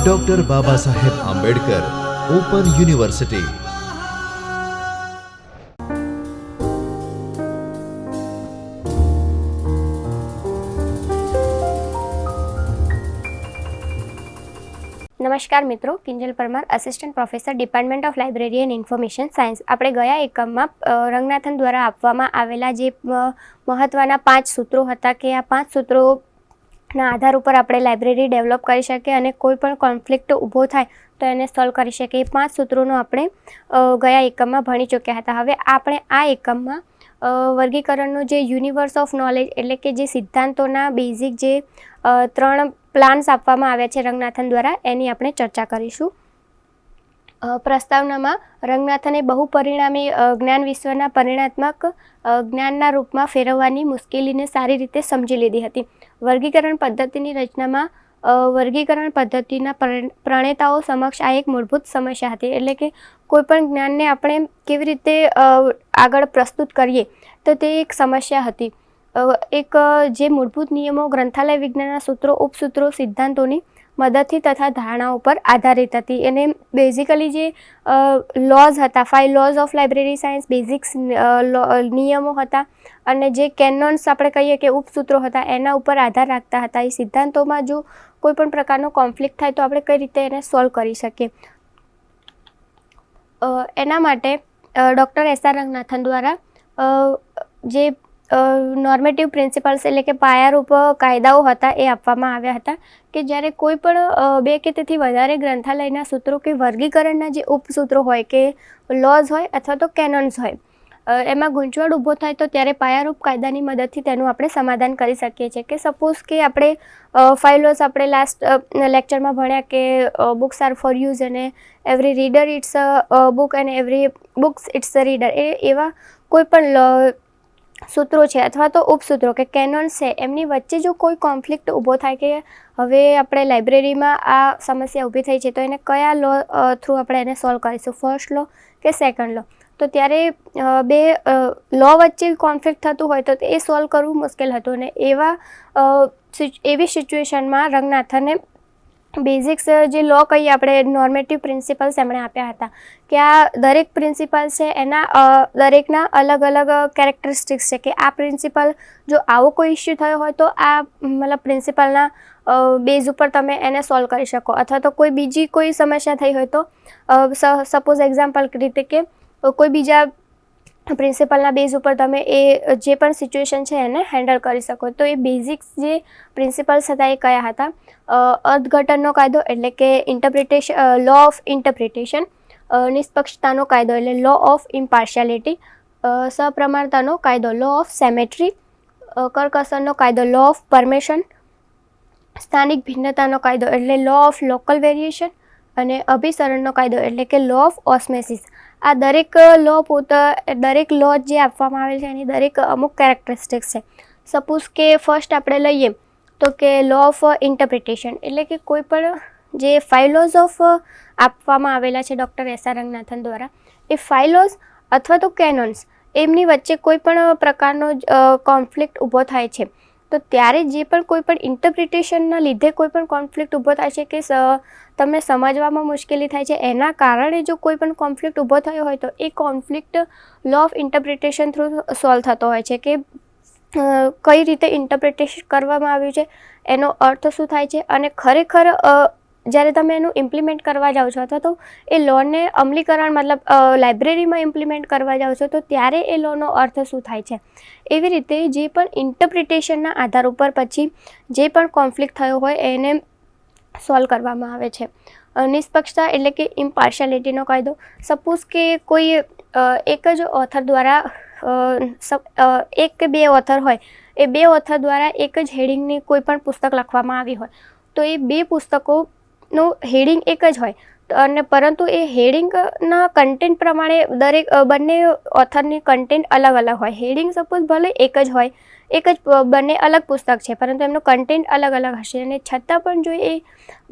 Doctor Baba Saheb Ambedkar open university. નમસ્કાર મિત્રો, Kinjal Parmar, assistant professor, department of library and information science. આપણે ગયા એકમમાં રંગનાથન દ્વારા આપવામાં આવેલા જે મહત્ત્વના 5 સૂત્રો હતા કે આ 5 સૂત્રોના આધાર ઉપર આપણે લાઇબ્રેરી ડેવલપ કરી શકીએ અને કોઈ પણ કોન્ફ્લિક્ટ ઊભો થાય તો એને સોલ્વ કરી શકીએ. એ 5 સૂત્રોનો આપણે ગયા એકમમાં ભણી ચૂક્યા હતા. હવે આપણે આ એકમમાં વર્ગીકરણનું જે યુનિવર્સ ઓફ નોલેજ એટલે કે જે સિદ્ધાંતોના બેઝિક જે 3 પ્લાન્સ આપવામાં આવ્યા છે રંગનાથન દ્વારા, એની આપણે ચર્ચા કરીશું. પ્રસ્તાવનામાં રંગનાથને બહુપરિણામી જ્ઞાન વિશ્વના પરિણાત્મક જ્ઞાનના રૂપમાં ફેરવવાની મુશ્કેલીને સારી રીતે સમજી લીધી હતી. વર્ગીકરણ પદ્ધતિની રચનામાં વર્ગીકરણ પદ્ધતિના પ્રણેતાઓ સમક્ષ આ એક મૂળભૂત સમસ્યા હતી. એટલે કે કોઈપણ જ્ઞાનને આપણે કેવી રીતે આગળ પ્રસ્તુત કરીએ તો તે એક સમસ્યા હતી. એક જે મૂળભૂત નિયમો ગ્રંથાલય વિજ્ઞાનના સૂત્રો, ઉપસૂત્રો, સિદ્ધાંતોની મદદથી તથા ધારણાઓ પર આધારિત હતી. અને બેઝિકલી જે લોઝ હતા, 5 lose of library science, basics નિયમો હતા અને જે કેનોન્સ આપણે કહીએ કે ઉપસૂત્રો હતા, એના ઉપર આધાર રાખતા હતા. એ સિદ્ધાંતોમાં જો કોઈ પણ પ્રકારનો કોન્ફ્લિક્ટ થાય તો આપણે કઈ રીતે એને સોલ્વ કરી શકીએ. એના માટે ડૉક્ટર એસ આર રંગનાથન દ્વારા જે નોર્મેટિવ પ્રિન્સિપલ્સ એટલે કે પાયારૂપ કાયદાઓ હતા એ આપવામાં આવ્યા હતા કે જ્યારે કોઈ પણ 2 કે તેથી વધારે ગ્રંથાલયના સૂત્રો કે વર્ગીકરણના જે ઉપસૂત્રો હોય કે લોઝ હોય અથવા તો કેનોન્સ હોય, એમાં ગૂંચવણ ઊભો થાય તો ત્યારે પાયારૂપ કાયદાની મદદથી તેનું આપણે સમાધાન કરી શકીએ છીએ. કે સપોઝ કે આપણે 5 લોઝ આપણે લાસ્ટ લેક્ચરમાં ભણ્યા કે બુક્સ આર ફોર યુઝ અને every reader its a book અને every books its a reader, એવા કોઈ પણ સૂત્રો છે અથવા તો ઉપસૂત્રો કે કેનોન્સ છે, એમની વચ્ચે જો કોઈ કોન્ફ્લિક્ટ ઊભો થાય કે હવે આપણે લાઇબ્રેરીમાં આ સમસ્યા ઊભી થઈ છે તો એને કયા લો થ્રુ આપણે એને સોલ્વ કરીશું, ફર્સ્ટ લો કે સેકન્ડ લો, તો ત્યારે 2 લો વચ્ચે કોન્ફ્લિક્ટ થતું હોય તો એ સોલ્વ કરવું મુશ્કેલ હતું. અને એવી સિચ્યુએશનમાં રંગનાથને બેઝિક્સ જે લો કહીએ આપણે નોર્મેટિવ પ્રિન્સિપલ્સ એમણે આપ્યા હતા કે આ દરેક પ્રિન્સિપલ છે એના દરેકના અલગ અલગ કેરેક્ટરિસ્ટિક્સ છે કે આ પ્રિન્સિપલ જો આવો કોઈ ઇસ્યુ થયો હોય તો આ મતલબ પ્રિન્સિપલના બેઝ ઉપર તમે એને સોલ્વ કરી શકો, અથવા તો કોઈ બીજી કોઈ સમસ્યા થઈ હોય તો સપોઝ એક્ઝામ્પલ રીતે કે કોઈ બીજા પ્રિન્સિપલના બેઝ ઉપર તમે એ જે પણ સિચ્યુએશન છે એને હેન્ડલ કરી શકો. તો એ બેઝિક્સ જે પ્રિન્સિપલ્સ હતા એ કયા હતા? અર્થઘટનનો કાયદો એટલે કે ઇન્ટરપ્રિટેશન, લો ઓફ ઇન્ટરપ્રિટેશન, નિષ્પક્ષતાનો કાયદો એટલે લો ઓફ ઇમ્પાર્શિયાલિટી, સપ્રમાણતાનો કાયદો લો ઓફ સેમેટ્રી, કરકસરનો કાયદો લો ઓફ પરમિશન, સ્થાનિક ભિન્નતાનો કાયદો એટલે લો ઓફ લોકલ વેરિએશન અને અભિસરણનો કાયદો એટલે કે લો ઓફ ઓસ્મેસિસ. આ દરેક લો જે આપવામાં આવે છે એની દરેક અમુક કેરેક્ટરિસ્ટિક્સ છે. સપોઝ કે ફર્સ્ટ આપણે લઈએ તો કે લો ઓફ ઇન્ટરપ્રિટેશન એટલે કે કોઈ પણ જે 5 લોઝ ઓફ આપવામાં આવેલા છે ડૉક્ટર એસ આર રંગનાથન દ્વારા, એ 5 લોઝ અથવા તો કેનોન્સ એમની વચ્ચે કોઈ પણ પ્રકારનો કોન્ફ્લિક્ટ ઊભો થાય છે તો ત્યારે જે પણ કોઈ પણ ઇન્ટરપ્રિટેશનના લીધે કોઈ પણ કોન્ફ્લિક્ટ ઊભો થાય છે કે તમને સમજવામાં મુશ્કેલી થાય છે, એના કારણે જો કોઈ પણ કોન્ફ્લિક્ટ ઊભો થયો હોય તો એ conflict law of interpretation through solve થતો હોય છે કે કઈ રીતે ઇન્ટરપ્રિટેશન કરવામાં આવ્યું છે, એનો અર્થ શું થાય છે અને ખરેખર જ્યારે તમે એનું ઇમ્પ્લિમેન્ટ કરવા જાઓ છો અથવા તો એ લોને અમલીકરણ મતલબ લાઇબ્રેરીમાં ઇમ્પ્લિમેન્ટ કરવા જાઓ છો તો ત્યારે એ લોનો અર્થ શું થાય છે. એવી રીતે જે પણ ઇન્ટરપ્રિટેશનના આધાર ઉપર પછી જે પણ કોન્ફ્લિક્ટ થયો હોય એને સોલ્વ કરવામાં આવે છે. નિષ્પક્ષતા એટલે કે ઇમ્પાર્શિયાલિટીનો કાયદો. સપોઝ કે કોઈ એક જ ઓથર દ્વારા 1 કે 2 ઓથર હોય, એ 2 ઓથર દ્વારા એક જ હેડિંગની કોઈ પણ પુસ્તક લખવામાં આવી હોય તો એ 2 પુસ્તકોનું હેડિંગ એક જ હોય અને પરંતુ એ હેડિંગના કન્ટેન્ટ પ્રમાણે બંને ઓથરની કન્ટેન્ટ અલગ અલગ હોય. હેડિંગ સપોઝ ભલે એક જ હોય, એક જ બંને અલગ પુસ્તક છે પરંતુ એમનો કન્ટેન્ટ અલગ અલગ હશે અને છતાં પણ જો એ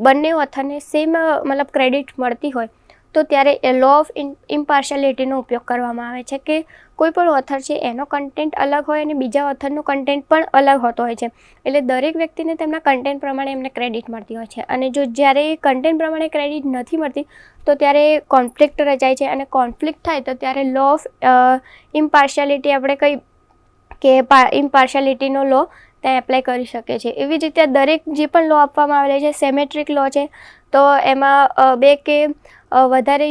બંને ઓથરને સેમ મતલબ ક્રેડિટ મળતી હોય તો ત્યારે એ લો ઓફ ઇમ્પાર્શિયાલિટીનો ઉપયોગ કરવામાં આવે છે કે કોઈ પણ ઓથર છે એનો કન્ટેન્ટ અલગ હોય અને બીજા ઓથરનું કન્ટેન્ટ પણ અલગ હોતો હોય છે. એટલે દરેક વ્યક્તિને તેમના કન્ટેન્ટ પ્રમાણે એમને ક્રેડિટ મળતી હોય છે. અને જો જ્યારે કન્ટેન્ટ પ્રમાણે ક્રેડિટ નથી મળતી તો ત્યારે કોન્ફ્લિક્ટ રચાય છે, અને કોન્ફ્લિક્ટ થાય તો ત્યારે લો ઓફ ઇમ્પાર્શિયાલિટી આપણે કહી કે ઇમ્પાર્શિયાલિટીનો લો ત્યાં એપ્લાય કરી શકે છે. એવી જ રીતે દરેક જે પણ લો આપવામાં આવેલા છે, સેમેટ્રિક લો છે, તો એમાં બે કે વધારે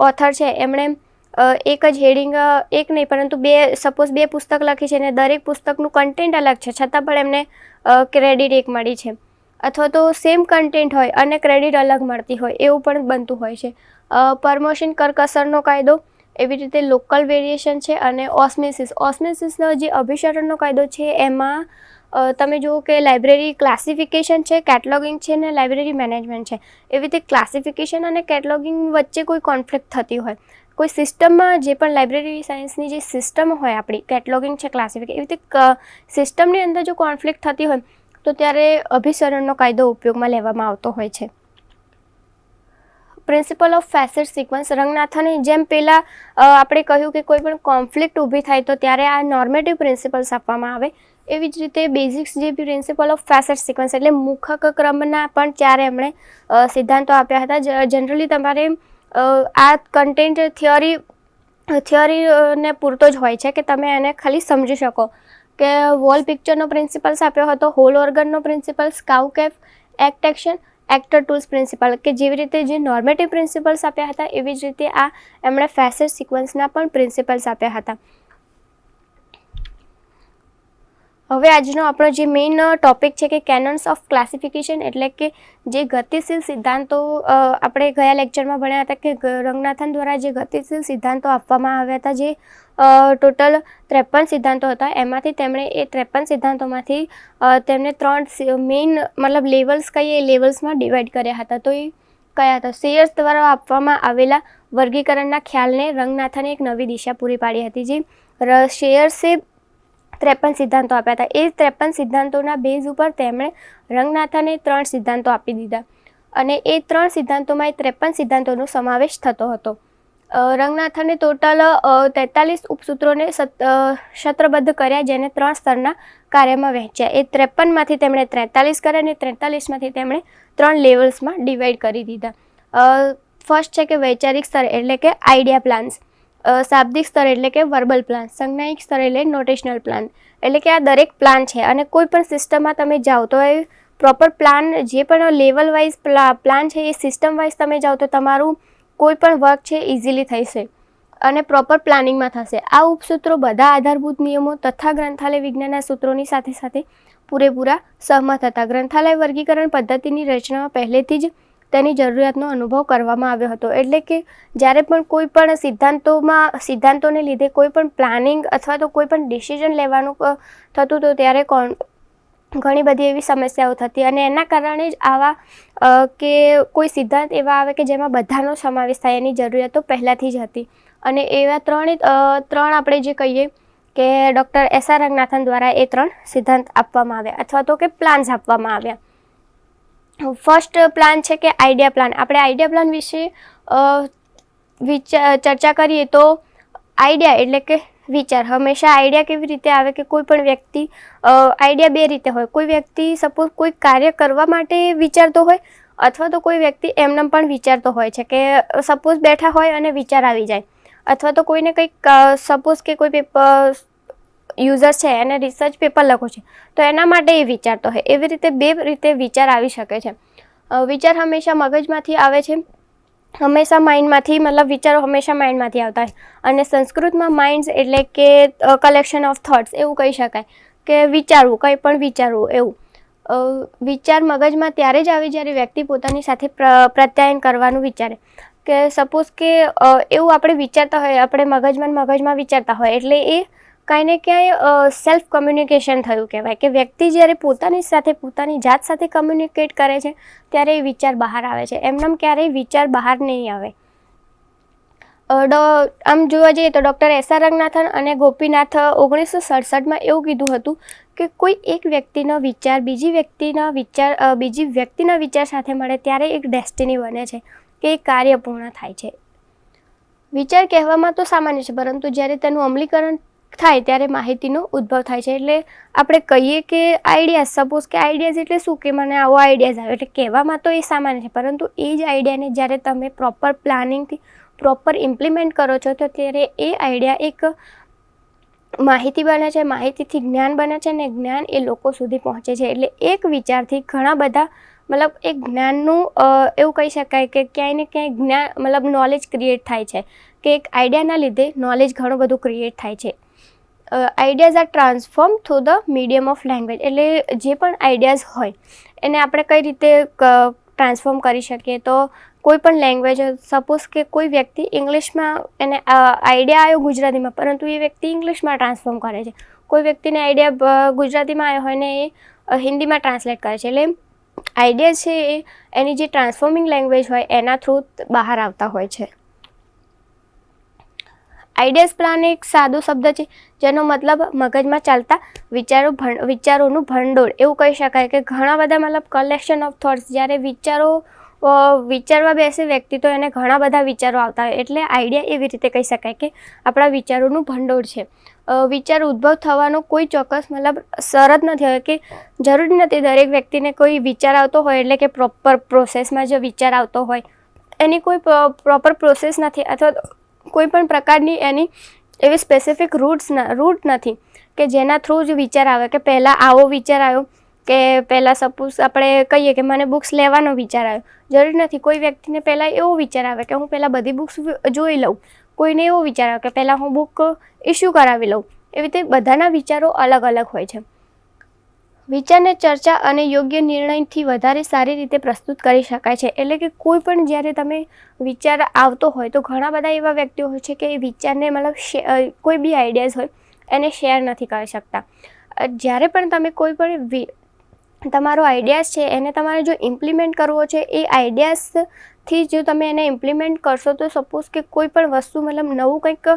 ઓથર છે એમણે એક જ હેડિંગ, એક નહીં પરંતુ સપોઝ બે પુસ્તક લખી છે અને દરેક પુસ્તકનું કન્ટેન્ટ અલગ છે, છતાં પણ એમને ક્રેડિટ એક મળી છે. અથવા તો સેમ કન્ટેન્ટ હોય અને ક્રેડિટ અલગ મળતી હોય એવું પણ બનતું હોય છે. પ્રમોશન કરકસરનો કાયદો, એવી રીતે લોકલ વેરિએશન છે, અને ઓસ્મેસિસનો જે અભિસરણનો કાયદો છે એમાં તમે જુઓ કે લાઇબ્રેરી ક્લાસિફિકેશન છે, કેટલોગિંગ છે અને લાઇબ્રેરી મેનેજમેન્ટ છે. એવી રીતે ક્લાસિફિકેશન અને કેટલોગિંગ વચ્ચે કોઈ કોન્ફ્લિક્ટ થતી હોય, કોઈ સિસ્ટમમાં જે પણ લાઇબ્રેરી સાયન્સની જે સિસ્ટમ હોય આપણી, કેટલોગિંગ છે, ક્લાસિફિકેશન, એવી રીતે સિસ્ટમની અંદર જો કોન્ફ્લિક્ટ થતી હોય તો ત્યારે અભિસરણનો કાયદો ઉપયોગમાં લેવામાં આવતો હોય છે. પ્રિન્સિપલ ઓફ ફેસેટ સિક્વન્સ, રંગનાથનની જેમ પહેલાં આપણે કહ્યું કે કોઈ પણ કોન્ફ્લિક્ટ ઊભી થાય તો ત્યારે આ નોર્મેટિવ પ્રિન્સિપલ્સ આપવામાં આવે. એવી જ રીતે બેઝિક્સ જે પ્રિન્સિપલ ઓફ ફેસેટ સિક્વન્સ એટલે મુખક ક્રમના પણ 4 એમણે સિદ્ધાંતો આપ્યા હતા. જનરલી તમારે આ કન્ટેન્ટ થિયરીને પૂરતો જ હોય છે કે તમે એને ખાલી સમજી શકો. કે વોલ પિક્ચરનો પ્રિન્સિપલ્સ આપ્યો હતો, હોલ ઓર્ગનનો પ્રિન્સિપલ્સ, કાઉકેફ, act action, actor tools principle, કે જેવી રીતે જે નોર્મેટિવ પ્રિન્સિપલ્સ આપ્યા હતા એવી જ રીતે આ એમણે ફેસેટ સિક્વન્સના પણ પ્રિન્સિપલ્સ આપ્યા હતા. હવે આજનો આપણો જે મેઇન ટોપિક છે કે કેનન્સ ઓફ ક્લાસિફિકેશન, એટલે કે જે ગતિશીલ સિદ્ધાંતો આપણે ગયા લેક્ચરમાં ભણ્યા હતા કે રંગનાથન દ્વારા જે ગતિશીલ સિદ્ધાંતો આપવામાં આવ્યા હતા, જે ટોટલ 53 સિદ્ધાંતો હતા, એમાંથી તેમણે એ 53 સિદ્ધાંતોમાંથી તેમને 3 મેઇન મતલબ લેવલ્સ કહીએ એ લેવલ્સમાં ડિવાઈડ કર્યા હતા. તો એ કયા હતા? શેયર્સ દ્વારા આપવામાં આવેલા વર્ગીકરણના ખ્યાલને રંગનાથને એક નવી દિશા પૂરી પાડી હતી. જે શેયર્સે 53 સિદ્ધાંતો આપ્યા હતા, એ 53 સિદ્ધાંતોના બેઝ ઉપર તેમણે રંગનાથને 3 સિદ્ધાંતો આપી દીધા, અને એ 3 સિદ્ધાંતોમાં એ 53 સિદ્ધાંતોનો સમાવેશ થતો હતો. રંગનાથને ટોટલ 43 ઉપસૂત્રોને સત્રબદ્ધ કર્યા, જેને 3 સ્તરના કાર્યમાં વહેંચ્યા. એ 53માંથી તેમણે 43 કર્યા અને 43માંથી તેમણે 3 લેવલ્સમાં ડિવાઈડ કરી દીધા. ફર્સ્ટ છે કે વૈચારિક સ્તર એટલે કે આઈડિયા પ્લાન્સ, શાબ્દિક સ્તર એટલે કે વર્બલ પ્લાન, સંજ્ઞાયિક સ્તર એટલે નોટેશનલ પ્લાન. એટલે કે આ દરેક પ્લાન છે, અને કોઈ પણ સિસ્ટમમાં તમે જાઓ તો એ પ્રોપર પ્લાન, જે પણ લેવલ વાઇઝ પ્લાન છે એ સિસ્ટમ વાઇઝ તમે જાઓ તો તમારું કોઈ પણ વર્ક છે ઇઝીલી થશે અને પ્રોપર પ્લાનિંગમાં થશે. આ ઉપસૂત્રો બધા આધારભૂત નિયમો તથા ગ્રંથાલય વિજ્ઞાનના સૂત્રોની સાથે સાથે પૂરેપૂરા સહમત હતા. ગ્રંથાલય વર્ગીકરણ પદ્ધતિની રચનામાં પહેલેથી જ તેની જરૂરિયાતનો અનુભવ કરવામાં આવ્યો હતો. એટલે કે જ્યારે પણ કોઈ પણ સિદ્ધાંતોને લીધે કોઈ પણ પ્લાનિંગ અથવા તો કોઈ પણ ડિસિઝન લેવાનું થતું હતું ત્યારે ઘણી બધી એવી સમસ્યાઓ થતી, અને એના કારણે જ આવા કે કોઈ સિદ્ધાંત એવા આવે કે જેમાં બધાનો સમાવેશ થાય એની જરૂરિયાતો પહેલાંથી જ હતી. અને એવા ત્રણ આપણે જે કહીએ કે ડૉક્ટર એસ.આર. રંગનાથન દ્વારા એ 3 સિદ્ધાંત આપવામાં આવ્યા અથવા તો કે પ્લાન્સ આપવામાં આવ્યા. ફર્સ્ટ પ્લાન છે કે આઈડિયા પ્લાન. આપણે આઈડિયા પ્લાન વિશે ચર્ચા કરીએ તો આઈડિયા એટલે કે વિચાર. હંમેશા આઈડિયા કેવી રીતે આવે કે કોઈ પણ વ્યક્તિ, આઈડિયા 2 રીતે હોય. કોઈ વ્યક્તિ સપોઝ કોઈ કાર્ય કરવા માટે વિચારતો હોય, અથવા તો કોઈ વ્યક્તિ એમને પણ વિચારતો હોય છે કે સપોઝ બેઠા હોય અને વિચાર આવી જાય, અથવા તો કોઈને કંઈક સપોઝ કે કોઈ પેપર યુઝર છે એને રિસર્ચ પેપર લખો છે તો એના માટે એ વિચારતો હોય. એવી રીતે 2 રીતે વિચાર આવી શકે છે. વિચાર હંમેશા મગજમાંથી આવે છે, હંમેશા માઇન્ડમાંથી, મતલબ વિચારો હંમેશા માઇન્ડમાંથી આવતા હોય. અને સંસ્કૃતમાં માઇન્ડ્સ એટલે કે કલેક્શન ઓફ થોટ્સ એવું કહી શકાય કે વિચારવું, કંઈ પણ વિચારવું એવું. વિચાર મગજમાં ત્યારે જ આવે જ્યારે વ્યક્તિ પોતાની સાથે પ્રત્યાયન કરવાનું વિચારે. કે સપોઝ કે એવું આપણે વિચારતા હોય, આપણે મગજમાં વિચારતા હોય, એટલે એ કાંઈ ને ક્યાંય સેલ્ફ કમ્યુનિકેશન થયું કહેવાય. કે વ્યક્તિ જ્યારે પોતાની સાથે, પોતાની જાત સાથે કમ્યુનિકેટ કરે છે ત્યારે એ વિચાર બહાર આવે છે. એમનેમ ક્યારેય વિચાર બહાર નહીં આવે. આમ જોવા જઈએ તો ડૉક્ટર એસ.આર. રંગનાથન અને ગોપીનાથ 1967માં એવું કીધું હતું કે કોઈ એક વ્યક્તિનો વિચાર બીજી વ્યક્તિના વિચાર સાથે મળે ત્યારે એક ડેસ્ટિની બને છે. કે એ કાર્ય પૂર્ણ થાય છે. વિચાર કહેવામાં તો સામાન્ય છે, પરંતુ જ્યારે તેનું અમલીકરણ થાય ત્યારે માહિતીનો ઉદ્ભવ થાય છે. એટલે આપણે કહીએ કે આઈડિયાઝ, સપોઝ કે આઈડિયાઝ એટલે શું, કે મને આવો આઈડિયાઝ આવે, એટલે કહેવામાં તો એ સામાન્ય છે, પરંતુ એ જ આઈડિયાને જ્યારે તમે પ્રોપર પ્લાનિંગથી પ્રોપર ઇમ્પ્લિમેન્ટ કરો છો તો ત્યારે એ આઈડિયા એક માહિતી બને છે, માહિતીથી જ્ઞાન બને છે, અને જ્ઞાન એ લોકો સુધી પહોંચે છે. એટલે એક વિચારથી ઘણા બધા એક જ્ઞાનનું એવું કહી શકાય કે ક્યાંય ને ક્યાંય જ્ઞાન નોલેજ ક્રિએટ થાય છે, કે એક આઈડિયાના લીધે નોલેજ ઘણું બધું ક્રિએટ થાય છે. Ideas are transform through the medium of language. એટલે જે પણ આઈડિયાઝ હોય એને આપણે કઈ રીતે ટ્રાન્સફોર્મ કરી શકીએ, તો કોઈ પણ લેંગ્વેજ, સપોઝ કે કોઈ વ્યક્તિ ઇંગ્લિશમાં એને આઈડિયા આવ્યો ગુજરાતીમાં, પરંતુ એ વ્યક્તિ ઇંગ્લિશમાં ટ્રાન્સફોર્મ કરે છે. કોઈ વ્યક્તિને આઈડિયા ગુજરાતીમાં આવ્યો હોય ને એ હિન્દીમાં ટ્રાન્સલેટ કરે છે. એટલે આઈડિયા છે એ એની જે ટ્રાન્સફોર્મિંગ લેંગ્વેજ હોય એના થ્રુ બહાર આવતા હોય છે. આઈડિયાઝ પ્લાન એક સાદો શબ્દ છે જેનો મતલબ મગજમાં ચાલતા વિચારોનું ભંડોળ એવું કહી શકાય, કે ઘણા બધા કલેક્શન ઓફ થોટ્સ. જ્યારે વિચારવા બેસે વ્યક્તિ તો એને ઘણા બધા વિચારો આવતા હોય, એટલે આઈડિયા એવી રીતે કહી શકાય કે આપણા વિચારોનું ભંડોળ છે. વિચાર ઉદ્ભવ થવાનો કોઈ ચોક્કસ શરત નથી હોય, કે જરૂરી નથી દરેક વ્યક્તિને કોઈ વિચાર આવતો હોય એટલે કે પ્રોપર પ્રોસેસમાં જો વિચાર આવતો હોય, એની કોઈ પ્રોપર પ્રોસેસ નથી, અથવા કોઈ પણ પ્રકારની એની એવી સ્પેસિફિક રૂટ નથી કે જેના થ્રુ જ વિચાર આવે, કે પહેલાં આવો વિચાર આવ્યો, કે પહેલાં સપોઝ આપણે કહીએ કે મને બુક્સ લેવાનો વિચાર આવ્યો. જરૂરી નથી કોઈ વ્યક્તિને પહેલાં એવો વિચાર આવે કે હું પહેલાં બધી બુક્સ જોઈ લઉં, કોઈને એવો વિચાર આવે કે પહેલાં હું બુક ઇસ્યુ કરાવી લઉં. એવી રીતે બધાના વિચારો અલગ અલગ હોય છે. વિચારને ચર્ચા અને યોગ્ય નિર્ણયથી વધારે સારી રીતે પ્રસ્તુત કરી શકાય છે. એટલે કે કોઈ પણ જ્યારે તમે વિચાર આવતો હોય તો ઘણા બધા એવા વ્યક્તિઓ હોય છે કે એ વિચારને કોઈ બી આઈડિયાઝ હોય એને શેર નથી કરી શકતા. જ્યારે પણ તમે કોઈ પણ તમારો આઈડિયાઝ છે એને તમારે જો ઇમ્પ્લિમેન્ટ કરવો છે, એ આઈડિયાઝથી જો તમે એને ઇમ્પ્લિમેન્ટ કરશો તો સપોઝ કે કોઈ પણ વસ્તુ નવું કંઈક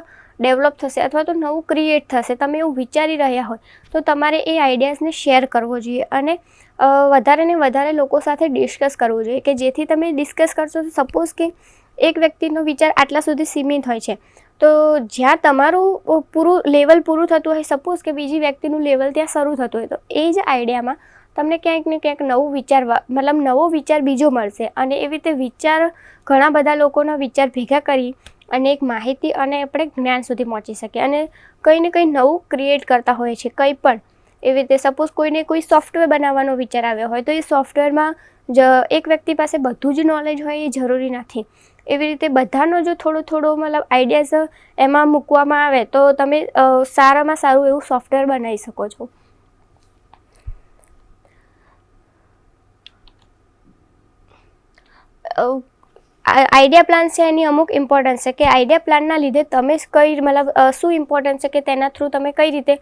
ડેવલપ થશે અથવા તો નવું ક્રિએટ થશે, તમે એવું વિચારી રહ્યા હોય તો તમારે એ આઈડિયાઝને શેર કરવો જોઈએ અને વધારે ને વધારે લોકો સાથે ડિસ્કસ કરવું જોઈએ, કે જેથી તમે ડિસ્કસ કરશો તો સપોઝ કે એક વ્યક્તિનો વિચાર આટલા સુધી સીમિત હોય છે, તો જ્યાં તમારું લેવલ પૂરું થતું હોય, સપોઝ કે બીજી વ્યક્તિનું લેવલ ત્યાં શરૂ થતું હોય, તો એ જ આઈડિયામાં તમને ક્યાંક ને ક્યાંક નવો વિચાર બીજો મળશે. અને એવી રીતે વિચાર ઘણા બધા લોકોના વિચાર ભેગા કરી અને એક માહિતી અને આપણે જ્ઞાન સુધી પહોંચી શકીએ અને કંઈ ને કંઈ નવું ક્રિએટ કરતા હોય છે. કંઈ પણ એવી રીતે સપોઝ કોઈને કોઈ સોફ્ટવેર બનાવવાનો વિચાર આવ્યો હોય તો એ સોફ્ટવેરમાં એક વ્યક્તિ પાસે બધું જ નોલેજ હોય એ જરૂરી નથી. એવી રીતે બધાનો જો થોડો આઈડિયાઝ એમાં મૂકવામાં આવે તો તમે સારામાં સારું એવું સોફ્ટવેર બનાવી શકો છો. આઈડિયા પ્લાન છે એની અમુક ઇમ્પોર્ટન્સ છે, કે આઈડિયા પ્લાનના લીધે તમે શું ઇમ્પોર્ટન્સ છે કે તેના થ્રુ તમે કઈ રીતે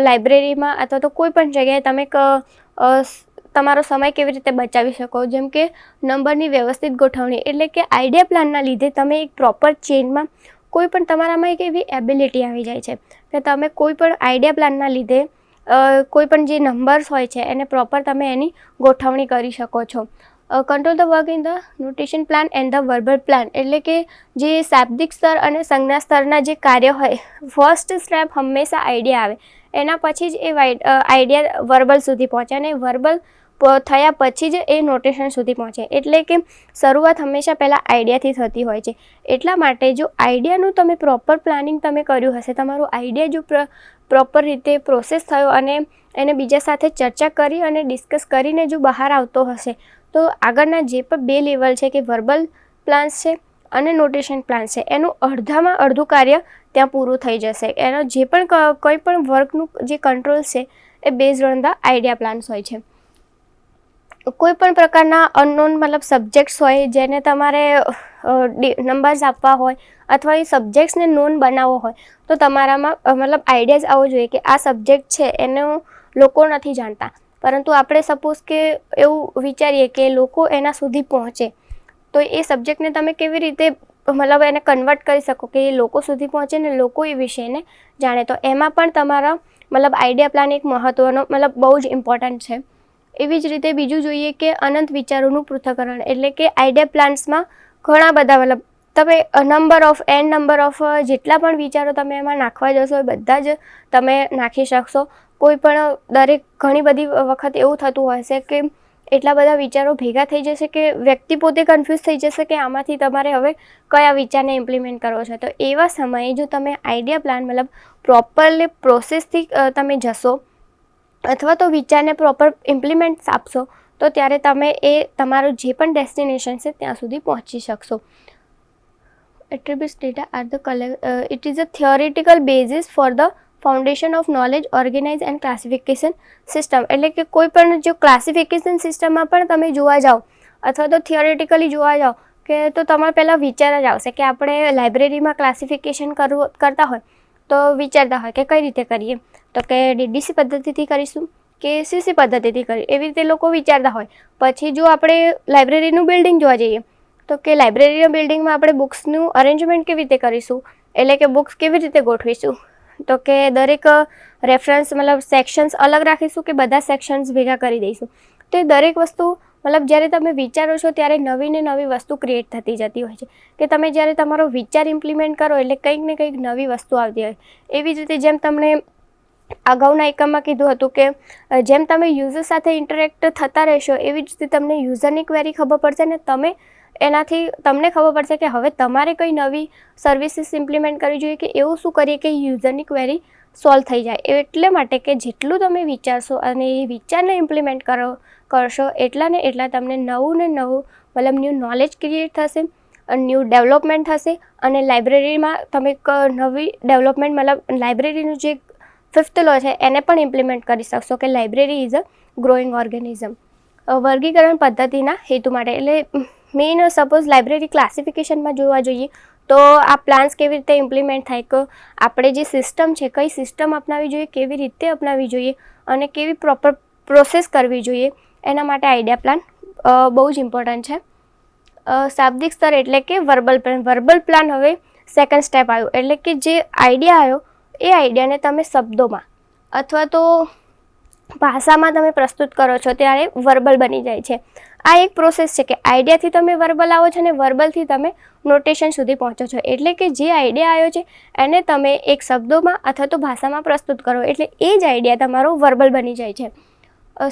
લાઇબ્રેરીમાં અથવા તો કોઈ પણ જગ્યાએ તમે તમારો સમય કેવી રીતે બચાવી શકો. જેમ કે નંબરની વ્યવસ્થિત ગોઠવણી, એટલે કે આઈડિયા પ્લાનના લીધે તમે એક પ્રોપર ચેઇનમાં કોઈ પણ તમારામાં એક એવી એબિલિટી આવી જાય છે કે તમે કોઈ પણ આઈડિયા પ્લાનના લીધે કોઈ પણ જે નંબર્સ હોય છે એને પ્રોપર તમે એની ગોઠવણી કરી શકો છો. Control the work in the notation plan and the verbal plan, એટલે કે જે શાબ્દિક સ્તર અને સંજ્ઞા સ્તરના જે કાર્ય હોય, ફર્સ્ટ સ્ટેપ હંમેશા આઈડિયા આવે, એના પછી જ એ આઈડિયા વર્બલ સુધી પહોંચે અને વર્બલ થયા પછી જ એ નોટેશન સુધી પહોંચે. એટલે કે શરૂઆત હંમેશા પહેલાં આઈડિયાથી થતી હોય છે. એટલા માટે જો આઈડિયાનું તમે પ્રોપર પ્લાનિંગ તમે કર્યું હશે, તમારું આઈડિયા જો પ્રોપર રીતે પ્રોસેસ થયો અને એને બીજા સાથે ચર્ચા કરી અને ડિસ્કસ કરીને જો બહાર આવતો હશે, તો આગળના જે પણ બે લેવલ છે કે વર્બલ પ્લાન્સ છે અને નોટેશન પ્લાન્સ છે, એનું અડધામાં અડધું કાર્ય ત્યાં પૂરું થઈ જશે. એનો જે પણ કોઈ પણ વર્કનું જે કંટ્રોલ છે એ based on the idea plans હોય છે. કોઈ પણ પ્રકારના અનનોન સબ્જેક્ટ્સ હોય જેને તમારે નંબર્સ આપવા હોય અથવા એ સબ્જેક્ટ્સને નોન બનાવવો હોય, તો તમારામાં આઈડિયાઝ આવવો જોઈએ કે આ સબ્જેક્ટ છે એનો લોકો નથી જાણતા, પરંતુ આપણે સપોઝ કે એવું વિચારીએ કે લોકો એના સુધી પહોંચે, તો એ સબ્જેક્ટને તમે કેવી રીતે એને કન્વર્ટ કરી શકો કે એ લોકો સુધી પહોંચે ને લોકો એ વિષયને જાણે. તો એમાં પણ તમારા આઈડિયા પ્લાન એક મહત્ત્વનો બહુ જ ઇમ્પોર્ટન્ટ છે. એવી જ રીતે બીજું જોઈએ કે અનંત વિચારોનું પૃથ્થકરણ, એટલે કે આઈડિયા પ્લાન્સમાં ઘણા બધા મતલબ તમે નંબર ઓફ જેટલા પણ વિચારો તમે એમાં નાખવા જશો એ બધા જ તમે નાખી શકશો. કોઈ પણ ઘણી બધી વખત એવું થતું હોય છે કે એટલા બધા વિચારો ભેગા થઈ જશે કે વ્યક્તિ પોતે કન્ફ્યુઝ થઈ જશે કે આમાંથી તમારે હવે કયા વિચારને ઇમ્પ્લિમેન્ટ કરવો છે. તો એવા સમયે જો તમે આઈડિયા પ્લાન મતલબ પ્રોપરલી પ્રોસેસથી તમે જશો અથવા તો વિચારને પ્રોપર ઇમ્પ્લિમેન્ટ આપશો તો ત્યારે તમે એ તમારું જે પણ ડેસ્ટિનેશન છે ત્યાં સુધી પહોંચી શકશો. Attributes data are it is a theoretical basis for the foundation of knowledge organize and classification system. એટલે કે કોઈ પણ જો ક્લાસિફિકેશન સિસ્ટમમાં પણ તમે જોવા જાઓ અથવા તો થિયોરેટિકલી જોવા જાઓ કે તો તમારે પહેલાં વિચાર જ આવશે કે આપણે લાઇબ્રેરીમાં ક્લાસિફિકેશન કરતા હોય તો વિચારતા હોય કે કઈ રીતે કરીએ, તો કે DDC પદ્ધતિથી કરીશું કે CC પદ્ધતિથી કરીએ, એવી રીતે લોકો વિચારતા હોય. પછી જો આપણે લાઇબ્રેરીનું બિલ્ડિંગ જોવા જઈએ તો કે લાઇબ્રેરીના બિલ્ડિંગમાં આપણે બુક્સનું અરેન્જમેન્ટ કેવી રીતે કરીશું, એટલે કે બુક્સ કેવી રીતે ગોઠવીશું, તો કે દરેક રેફરન્સ મતલબ સેક્શન્સ અલગ રાખીશું કે બધા સેક્શન્સ ભેગા કરી દઈશું. તો એ દરેક વસ્તુ મતલબ જ્યારે તમે વિચારો છો ત્યારે નવી ને નવી વસ્તુ ક્રિએટ થતી જતી હોય છે કે તમે જ્યારે તમારો વિચાર ઇમ્પ્લિમેન્ટ કરો એટલે કંઈક ને કંઈક નવી વસ્તુ આવતી હોય. એવી જ રીતે જેમ તમને અગાઉના એકમમાં કીધું હતું કે જેમ તમે યુઝર સાથે ઇન્ટરેક્ટ થતા રહેશો એવી જ રીતે તમને યુઝરની ક્વેરી ખબર પડશે ને એનાથી તમને ખબર પડશે કે હવે તમારે કઈ નવી સર્વિસીસ ઇમ્પ્લિમેન્ટ કરવી જોઈએ કે એવું શું કરીએ કે યુઝરની ક્વેરી સોલ્વ થઈ જાય. એટલે માટે કે જેટલું તમે વિચારશો અને એ વિચારને ઇમ્પ્લિમેન્ટ કરશો એટલા ને એટલા તમને નવું ને નવું મતલબ ન્યૂ નોલેજ ક્રિએટ થશે, ન્યૂ ડેવલપમેન્ટ થશે અને લાઇબ્રેરીમાં તમે નવી ડેવલપમેન્ટ મતલબ લાઇબ્રેરીનું જે 5th લો છે એને પણ ઇમ્પ્લિમેન્ટ કરી શકશો કે library is a growing organism. વર્ગીકરણ પદ્ધતિના હેતુ માટે એટલે મેઇન સપોઝ લાઇબ્રેરી ક્લાસિફિકેશનમાં જોવા જોઈએ તો આ પ્લાન્સ કેવી રીતે ઇમ્પ્લિમેન્ટ થાય કે આપણે જે સિસ્ટમ છે કઈ સિસ્ટમ અપનાવવી જોઈએ, કેવી રીતે અપનાવવી જોઈએ અને કેવી પ્રોપર પ્રોસેસ કરવી જોઈએ એના માટે આઈડિયા પ્લાન બહુ જ ઇમ્પોર્ટન્ટ છે. શાબ્દિક સ્તર એટલે કે વર્બલ પ્લાન હવે સેકન્ડ સ્ટેપ આવ્યો એટલે કે જે આઈડિયા આવ્યો એ આઈડિયાને તમે શબ્દોમાં અથવા તો ભાષામાં તમે પ્રસ્તુત કરો છો ત્યારે વર્બલ બની જાય છે. આ એક પ્રોસેસ છે કે આઈડિયાથી તમે વર્બલ આવો છો અને વર્બલથી તમે નોટેશન સુધી પહોંચો છો. એટલે કે જે આઈડિયા આવ્યો છે એને તમે એક શબ્દોમાં અથવા તો ભાષામાં પ્રસ્તુત કરો એટલે એ જ આઈડિયા તમારો વર્બલ બની જાય છે.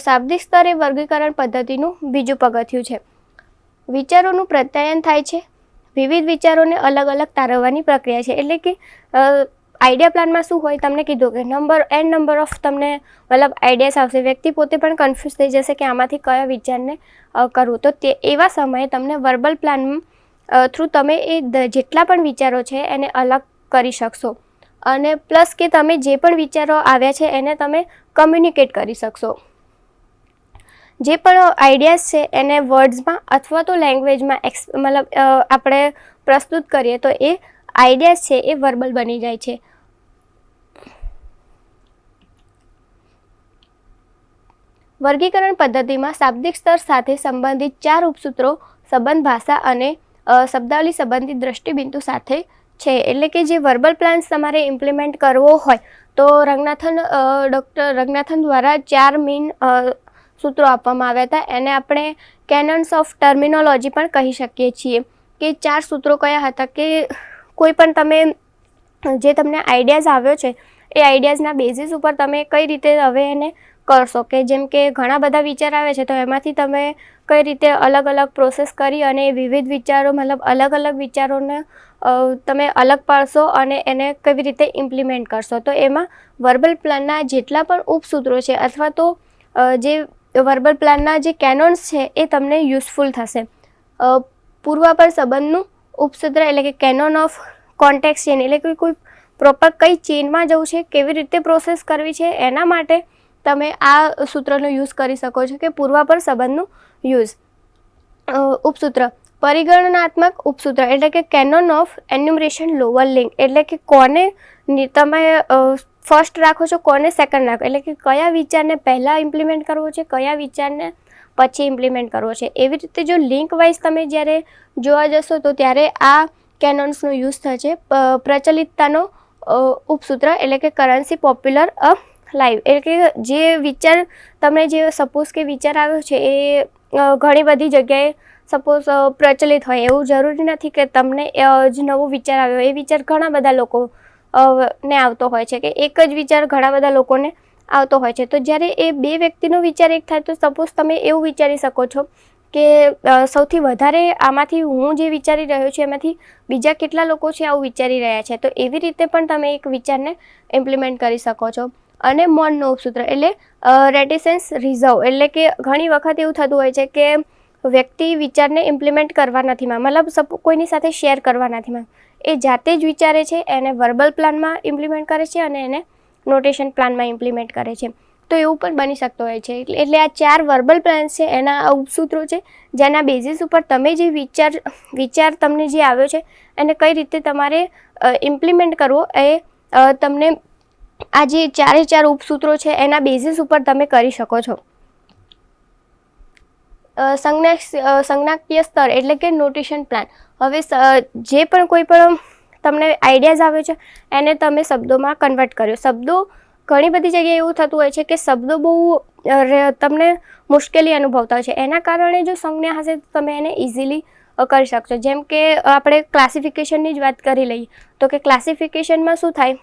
શાબ્દિક સ્તરે વર્ગીકરણ પદ્ધતિનું બીજું પગથિયું છે. વિચારોનું પ્રત્યાયન થાય છે. વિવિધ વિચારોને અલગ અલગ તારવવાની પ્રક્રિયા છે. એટલે કે આઈડિયા પ્લાનમાં શું હોય તમને કીધું કે નંબર ઓફ તમને મતલબ આઈડિયાસ આવશે. વ્યક્તિ પોતે પણ કન્ફ્યુઝ થઈ જશે કે આમાંથી કયા વિચારને કરવું. તો તે એવા સમયે તમને વર્બલ પ્લાન થ્રુ તમે એ જેટલા પણ વિચારો છે એને અલગ કરી શકશો અને પ્લસ કે તમે જે પણ વિચારો આવ્યા છે એને તમે કમ્યુનિકેટ કરી શકશો. જે પણ આઈડિયાઝ છે એને વર્ડ્સમાં અથવા તો લેંગ્વેજમાં મતલબ આપણે પ્રસ્તુત કરીએ તો એ આઈડિયાઝ છે એ વર્બલ બની જાય છે. વર્ગીકરણ પદ્ધતિમાં શાબ્દિક સ્તર સાથે સંબંધિત 4 ઉપસૂત્રો સંબંધ ભાષા અને શબ્દાવલી સંબંધિત દ્રષ્ટિબિંદુ સાથે છે. એટલે કે જે વર્બલ પ્લાન્સ તમારે ઇમ્પ્લિમેન્ટ કરવો હોય તો ડૉક્ટર રંગનાથન દ્વારા 4 મેઇન સૂત્રો આપવામાં આવ્યા હતા. એને આપણે કેનન્સ ઓફ ટર્મિનોલોજી પણ કહી શકીએ છીએ કે 4 સૂત્રો કયા હતા કે કોઈ પણ તમે જે તમને આઈડિયાઝ આવ્યો છે એ આઈડિયાઝના બેઝિસ ઉપર તમે કઈ રીતે હવે એને કરશો કે જેમ કે ઘણા બધા વિચાર આવે છે તો એમાંથી તમે કઈ રીતે અલગ અલગ પ્રોસેસ કરી અને વિવિધ વિચારો મતલબ અલગ અલગ વિચારોને તમે અલગ પાડશો અને એને કેવી રીતે ઇમ્પ્લિમેન્ટ કરશો. તો એમાં વર્બલ પ્લાનના જેટલા પણ ઉપસૂત્રો છે અથવા તો જે વર્બલ પ્લાનના જે કેનોન્સ છે એ તમને યુઝફુલ થશે. પૂર્વાપર સંબંધનું ઉપસૂત્ર એટલે કે કેનોન ઓફ કોન્ટેક્ટ ચેન એટલે કે કોઈ પ્રોપર કઈ ચેનમાં જવું છે, કેવી રીતે પ્રોસેસ કરવી છે એના માટે તમે આ સૂત્રનો યુઝ કરી શકો છો કે પૂર્વાપર સંબંધનું યુઝ. ઉપસૂત્ર પરિગણનાત્મક ઉપસૂત્ર એટલે કે Canon of enumeration lower link એટલે કે કોને તમે ફર્સ્ટ રાખો છો, કોને સેકન્ડ રાખો એટલે કે કયા વિચારને પહેલાં ઇમ્પ્લિમેન્ટ કરવો છે, કયા વિચારને પછી ઇમ્પ્લિમેન્ટ કરવો છે. એવી રીતે જો લિંક વાઇઝ તમે જ્યારે જોવા જશો તો ત્યારે આ કેનોન્સનો યુઝ થશે. પ્રચલિતતાનો ઉપસૂત્ર એટલે કે કરન્સી પોપ્યુલર લાઈવ એટલે કે જે વિચાર તમને જે સપોઝ કે વિચાર આવ્યો છે એ ઘણી બધી જગ્યાએ સપોઝ પ્રચલિત હોય, એવું જરૂરી નથી કે તમને જ નવો વિચાર આવ્યો. એ વિચાર ઘણા બધા લોકો ને આવતો હોય છે, કે એક જ વિચાર ઘણા બધા લોકોને આવતો હોય છે. તો જ્યારે એ બે વ્યક્તિનો વિચાર એક થાય, તો સપોઝ તમે એવું વિચારી શકો છો કે સૌથી વધારે આમાંથી હું જે વિચારી રહ્યો છું એમાંથી બીજા કેટલા લોકો છે આવું વિચારી રહ્યા છે. તો એવી રીતે પણ તમે એક વિચારને ઇમ્પ્લિમેન્ટ કરી શકો છો. અને મૌનનો ઉપસૂત્ર એટલે રેટિસન્સ રિઝર્વ, એટલે કે ઘણી વખત એવું થતું હોય છે કે વ્યક્તિ વિચારને ઇમ્પ્લિમેન્ટ કરવા નથી માંગતા, મતલબ કોઈની સાથે શેર કરવા નથી માંગતા. એ જાતે જ વિચારે છે, એને વર્બલ પ્લાનમાં ઇમ્પ્લિમેન્ટ કરે છે અને એને નોટેશન પ્લાનમાં ઇમ્પ્લિમેન્ટ કરે છે. તો એવું પણ બની શકતું હોય છે. એટલે આ 4 વર્બલ પ્લાન્સ છે, એના ઉપસૂત્રો છે, જેના બેઝિસ ઉપર તમે જે વિચાર તમને જે આવ્યો છે એને કઈ રીતે તમારે ઇમ્પ્લિમેન્ટ કરવો, એ તમને આ જે 4 ઉપસૂત્રો છે એના બેઝિસ ઉપર તમે કરી શકો છો. સંજ્ઞાકીય સ્તર એટલે કે નોટેશન પ્લાન. હવે જે પણ કોઈ પણ તમને આઈડિયાઝ આવે છે એને તમે શબ્દોમાં કન્વર્ટ કર્યો. શબ્દો ઘણી બધી જગ્યાએ એવું થતું હોય છે કે શબ્દો બહુ તમને મુશ્કેલી અનુભવતા હોય છે. એના કારણે જો સંજ્ઞા હશે તો તમે એને ઇઝીલી કરી શકશો. જેમ કે આપણે ક્લાસિફિકેશનની જ વાત કરી લઈએ, તો કે ક્લાસિફિકેશનમાં શું થાય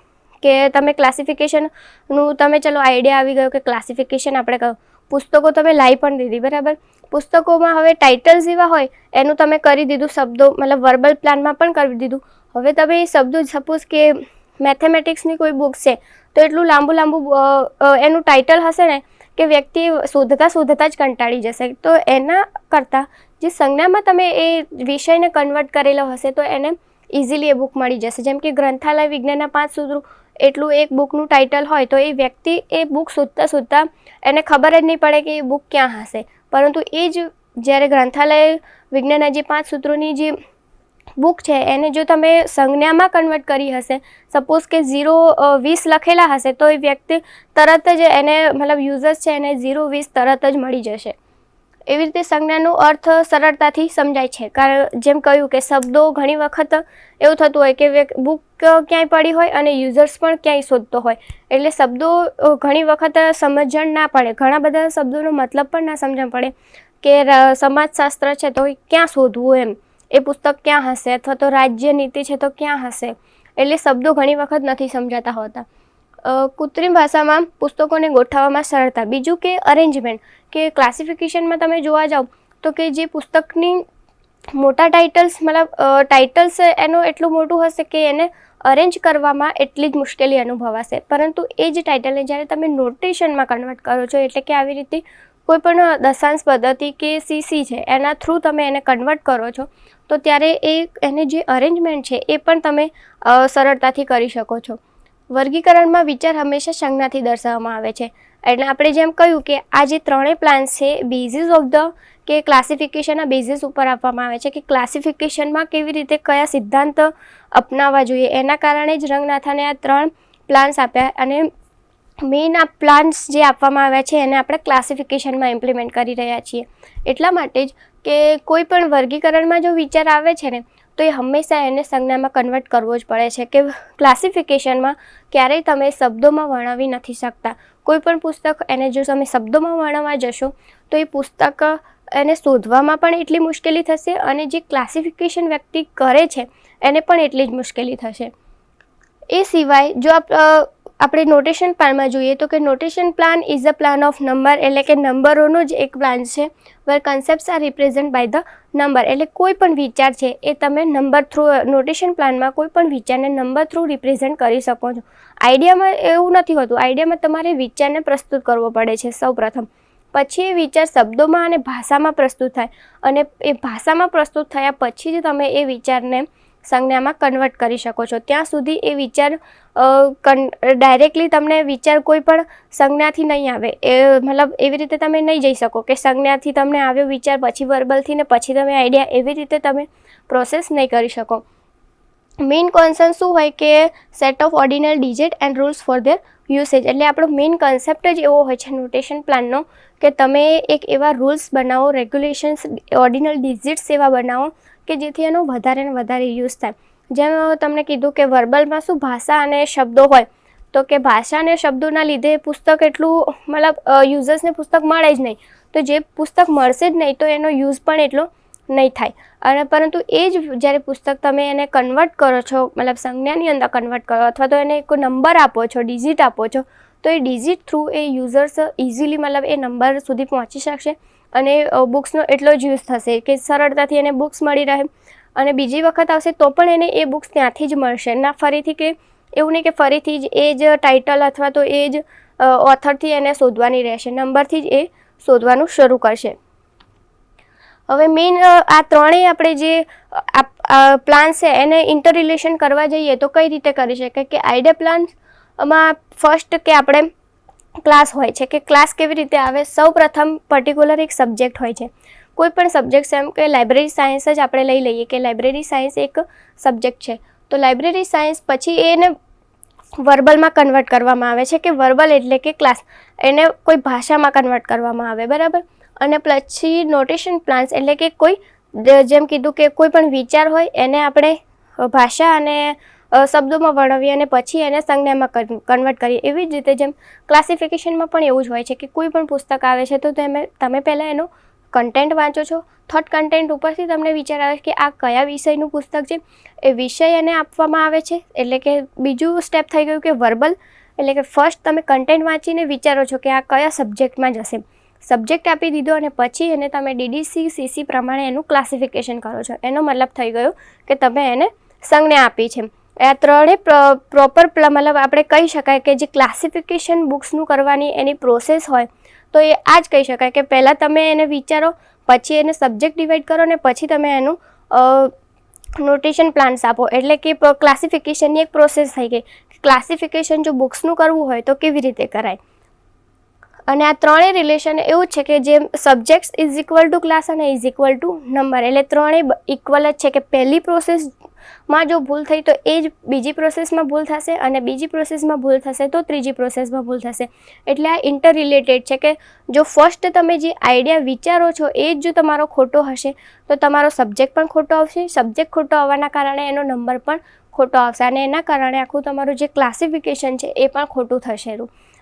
કે તમે ક્લાસિફિકેશનનું ચલો આઈડિયા આવી ગયો કે ક્લાસિફિકેશન આપણે કહ્યું, પુસ્તકો તમે લાવી પણ દીધી, બરાબર. પુસ્તકોમાં હવે ટાઇટલ્સ એવા હોય એનું તમે કરી દીધું, શબ્દો મતલબ વર્બલ પ્લાનમાં પણ કરી દીધું. હવે તમે એ શબ્દો સપોઝ કે મેથેમેટિક્સની કોઈ બુક છે તો એટલું લાંબુ એનું ટાઇટલ હશે ને કે વ્યક્તિ શોધતા જ કંટાળી જશે. તો એના કરતાં જે સંજ્ઞામાં તમે એ વિષયને કન્વર્ટ કરેલો હશે તો એને ઇઝીલી એ બુક મળી જશે. જેમ કે ગ્રંથાલય વિજ્ઞાનના 5 સૂત્રો એટલું એક બુકનું ટાઇટલ હોય તો એ વ્યક્તિ એ બુક શોધતા એને ખબર જ નહીં પડે કે એ બુક ક્યાં હશે. પરંતુ એ જ જ્યારે ગ્રંથાલય વિજ્ઞાનના જે 5 સૂત્રોની જે બુક છે એને જો તમે સંજ્ઞામાં કન્વર્ટ કરી હશે, સપોઝ કે 0-20 લખેલા હશે, તો એ વ્યક્તિ તરત જ એને મતલબ યુઝર્સ છે એને 0-20 તરત જ મળી જશે. એવી રીતે સંજ્ઞાનો અર્થ સરળતાથી સમજાય છે. કારણ જેમ કહ્યું કે શબ્દો ઘણી વખત એવું થતું હોય કે બુક ક્યાંય પડી હોય અને યુઝર્સ પણ ક્યાંય શોધતો હોય, એટલે શબ્દો ઘણી વખત સમજણ ના પડે, ઘણા બધા શબ્દોનો મતલબ પણ ના સમજણ પડે કે સમાજશાસ્ત્ર છે તો ક્યાં શોધવું, એમ એ પુસ્તક ક્યાં હશે, અથવા તો રાજ્ય નીતિ છે તો ક્યાં હશે. એટલે શબ્દો ઘણી વખત નથી સમજાતા હોતા. કૃત્રિમ ભાષામાં પુસ્તકોને ગોઠવવામાં સરળતા. બીજું કે અરેન્જમેન્ટ, કે ક્લાસિફિકેશનમાં તમે જોવા જાઓ તો કે જે પુસ્તકની મોટા ટાઇટલ્સ એનું એટલું મોટું હશે કે એને અરેન્જ કરવામાં એટલી જ મુશ્કેલી અનુભવાશે. પરંતુ એ જ ટાઇટલને જ્યારે તમે નોટેશનમાં કન્વર્ટ કરો છો, એટલે કે આવી રીતે કોઈ પણ દશાંશ પદ્ધતિ કે CC છે એના થ્રુ તમે એને કન્વર્ટ કરો છો, તો ત્યારે એને જે અરેન્જમેન્ટ છે એ પણ તમે સરળતાથી કરી શકો છો. વર્ગીકરણમાં વિચાર હંમેશા સંજ્ઞાથી દર્શાવવામાં આવે છે. એટલે આપણે જેમ કહ્યું કે આ જે 3 પ્લાન્સ છે બેઝિસ ઓફ ધ કે ક્લાસિફિકેશનના બેઝિસ ઉપર આપવામાં આવે છે કે ક્લાસિફિકેશનમાં કેવી રીતે કયા સિદ્ધાંત અપનાવવા જોઈએ. એના કારણે જ રંગનાથને આ 3 પ્લાન્સ આપ્યા. અને મેઇન આ પ્લાન્સ જે આપવામાં આવ્યા છે એને આપણે ક્લાસિફિકેશનમાં ઇમ્પ્લિમેન્ટ કરી રહ્યા છીએ. એટલા માટે જ કે કોઈ પણ વર્ગીકરણમાં જો વિચાર આવે છે ને તો એ હંમેશા એને સંજ્ઞામાં કન્વર્ટ કરવો જ પડે છે. કે ક્લાસિફિકેશનમાં ક્યારેય તમે શબ્દોમાં વર્ણવી નથી શકતા. કોઈ પણ પુસ્તક એને જો તમે શબ્દોમાં વર્ણવવા જશો તો એ પુસ્તક એને શોધવામાં પણ એટલી મુશ્કેલી થશે અને જે ક્લાસિફિકેશન વ્યક્તિ કરે છે એને પણ એટલી જ મુશ્કેલી થશે. એ સિવાય જો આપણે નોટેશન પ્લાનમાં જોઈએ તો કે notation plan is a plan of number, એટલે કે નંબરોનો જ એક પ્લાન છે. Where concepts are represent by the number, એટલે કોઈ પણ વિચાર છે એ તમે નંબર થ્રુ નોટેશન પ્લાનમાં કોઈ પણ વિચારને નંબર થ્રુ રિપ્રેઝન્ટ કરી શકો છો. આઈડિયામાં એવું નથી હોતું. આઈડિયામાં તમારે વિચારને પ્રસ્તુત કરવો પડે છે સૌપ્રથમ, પછી એ વિચાર શબ્દોમાં અને ભાષામાં પ્રસ્તુત થાય, અને એ ભાષામાં પ્રસ્તુત થયા પછી જ તમે એ વિચારને સંજ્ઞામાં કન્વર્ટ કરી શકો છો. ત્યાં સુધી એ વિચાર ડાયરેક્ટલી તમને વિચાર કોઈ પણ સંજ્ઞાથી નહીં આવે, મતલબ એવી રીતે તમે નહીં જઈ શકો કે સંજ્ઞાથી તમને આવ્યો વિચાર પછી વર્બલથી ને પછી તમે આઈડિયા, એવી રીતે તમે પ્રોસેસ નહીં કરી શકો. મેઇન કોન્સેપ્ટ શું હોય કે set of ordinal digit and rules four there usage, એટલે આપણો મેઇન કન્સેપ્ટ જ એવો હોય છે નોટેશન પ્લાનનો કે તમે એક એવા રૂલ્સ બનાવો, રેગ્યુલેશન્સ, ઓર્ડિનલ ડિજિટ્સ એવા બનાવો કે જેથી એનો વધારે ને વધારે યુઝ થાય. જેમ તમને કીધું કે વર્બલમાં શું ભાષા અને શબ્દો હોય, તો કે ભાષા અને શબ્દોના લીધે પુસ્તક એટલું મતલબ યુઝર્સને પુસ્તક મળે જ નહીં, તો જે પુસ્તક મળશે જ નહીં તો એનો યુઝ પણ એટલો નહીં થાય. અને પરંતુ એ જ જ્યારે પુસ્તક તમે એને કન્વર્ટ કરો છો, મતલબ સંજ્ઞાની અંદર કન્વર્ટ કરો અથવા તો એને એક નંબર આપો છો, ડિજિટ આપો છો, તો એ ડિજિટ થ્રુ એ યુઝર્સ ઇઝીલી મતલબ એ નંબર સુધી પહોંચી શકશે અને બુક્સનો એટલો જ યુઝ થશે કે સરળતાથી એને બુક્સ મળી રહે. અને બીજી વખત આવશે તો પણ એને એ બુક્સ ત્યાંથી જ મળશે, ના ફરીથી કે એવું નહીં કે ફરીથી જ એ જ ટાઇટલ અથવા તો એ જ ઓથરથી એને શોધવાની રહેશે, નંબરથી જ એ શોધવાનું શરૂ કરશે. હવે મેઇન આ ત્રણેય આપણે જે પ્લાન છે એને ઇન્ટર રિલેશન કરવા જઈએ તો કઈ રીતે કરી શકાય કે આઈડિયા પ્લાનમાં ફર્સ્ટ કે આપણે ક્લાસ હોય છે કે ક્લાસ કેવી રીતે આવે. સૌ પ્રથમ પર્ટિક્યુલર એક સબ્જેક્ટ હોય છે, કોઈ પણ સબ્જેક્ટ એમ કે લાઇબ્રેરી સાયન્સ જ આપણે લઈ લઈએ કે લાઇબ્રેરી સાયન્સ એક સબ્જેક્ટ છે, તો લાઇબ્રેરી સાયન્સ પછી એને વર્બલમાં કન્વર્ટ કરવામાં આવે છે કે વર્બલ એટલે કે ક્લાસ, એને કોઈ ભાષામાં કન્વર્ટ કરવામાં આવે, બરાબર. અને પછી નોટેશન પ્લાન્સ એટલે કે કોઈ જેમ કીધું કે કોઈ પણ વિચાર હોય એને આપણે ભાષા અને શબ્દોમાં વર્ણવીએ અને પછી એને સંજ્ઞામાં કન્વર્ટ કરીએ. એવી જ રીતે જેમ ક્લાસિફિકેશનમાં પણ એવું જ હોય છે કે કોઈ પણ પુસ્તક આવે છે તો તમે પહેલાં એનું કન્ટેન્ટ વાંચો છો, થર્ડ કન્ટેન્ટ ઉપરથી તમને વિચાર આવે કે આ કયા વિષયનું પુસ્તક છે, એ વિષય એને આપવામાં આવે છે. એટલે કે બીજું સ્ટેપ થઈ ગયું કે વર્બલ, એટલે કે ફર્સ્ટ તમે કન્ટેન્ટ વાંચીને વિચારો છો કે આ કયા સબ્જેક્ટમાં જશે, સબ્જેક્ટ આપી દીધો અને પછી એને તમે DDC CC પ્રમાણે એનું ક્લાસિફિકેશન કરો છો. એનો મતલબ થઈ ગયો કે તમે એને સંજ્ઞા આપી છે. આ ત્રણે પ્રોપર મતલબ આપણે કહી શકાય કે જે ક્લાસિફિકેશન બુક્સનું કરવાની એની પ્રોસેસ હોય તો એ આ જ કહી શકાય કે પહેલાં તમે એને વિચારો, પછી એને સબ્જેક્ટ ડિવાઈડ કરો ને પછી તમે એનું નોટેશન પ્લાન્સ આપો. એટલે કે ક્લાસિફિકેશનની એક પ્રોસેસ થઈ ગઈ. ક્લાસિફિકેશન જો બુક્સનું કરવું હોય તો કેવી રીતે કરાય. અને આ ત્રણેય રિલેશન એવું જ છે કે જે subjects is equal to class અને ઇઝ ઇક્વલ ટુ નંબર, એટલે ત્રણેય ઇક્વલ જ છે કે પહેલી પ્રોસેસમાં જો ભૂલ થઈ તો એ જ બીજી પ્રોસેસમાં ભૂલ થશે અને બીજી પ્રોસેસમાં ભૂલ થશે તો ત્રીજી પ્રોસેસમાં ભૂલ થશે. એટલે આ ઇન્ટર રિલેટેડ છે કે જો ફર્સ્ટ તમે જે આઈડિયા વિચારો છો એ જ જો તમારો ખોટો હશે તો તમારો સબ્જેક્ટ પણ ખોટો આવશે, સબ્જેક્ટ ખોટો આવવાના કારણે એનો નંબર પણ ખોટો આવશે અને એના કારણે આખું તમારું જે ક્લાસિફિકેશન છે એ પણ ખોટું થશે.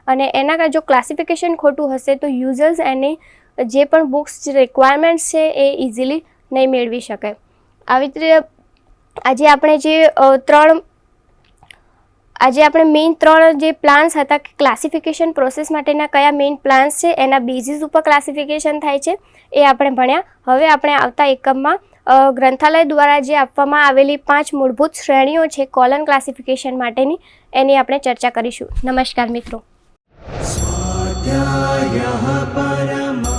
અને એના કારણે જો ક્લાસિફિકેશન ખોટું હશે તો યુઝર્સ એની જે પણ બુક્સ રિક્વાયરમેન્ટ્સ છે એ ઇઝીલી નહીં મેળવી શકે. આવી રીતે આજે આપણે મેઇન ત્રણ જે પ્લાન્સ હતા કે ક્લાસિફિકેશન પ્રોસેસ માટેના કયા મેઇન પ્લાન્સ છે એના બેઝિસ ઉપર ક્લાસિફિકેશન થાય છે એ આપણે ભણ્યા. હવે આપણે આવતા એકમમાં ગ્રંથાલય દ્વારા જે આપવામાં આવેલી 5 મૂળભૂત શ્રેણીઓ છે કોલન ક્લાસિફિકેશન માટેની એની આપણે ચર્ચા કરીશું. નમસ્કાર મિત્રો. स्वाध्यायः परमः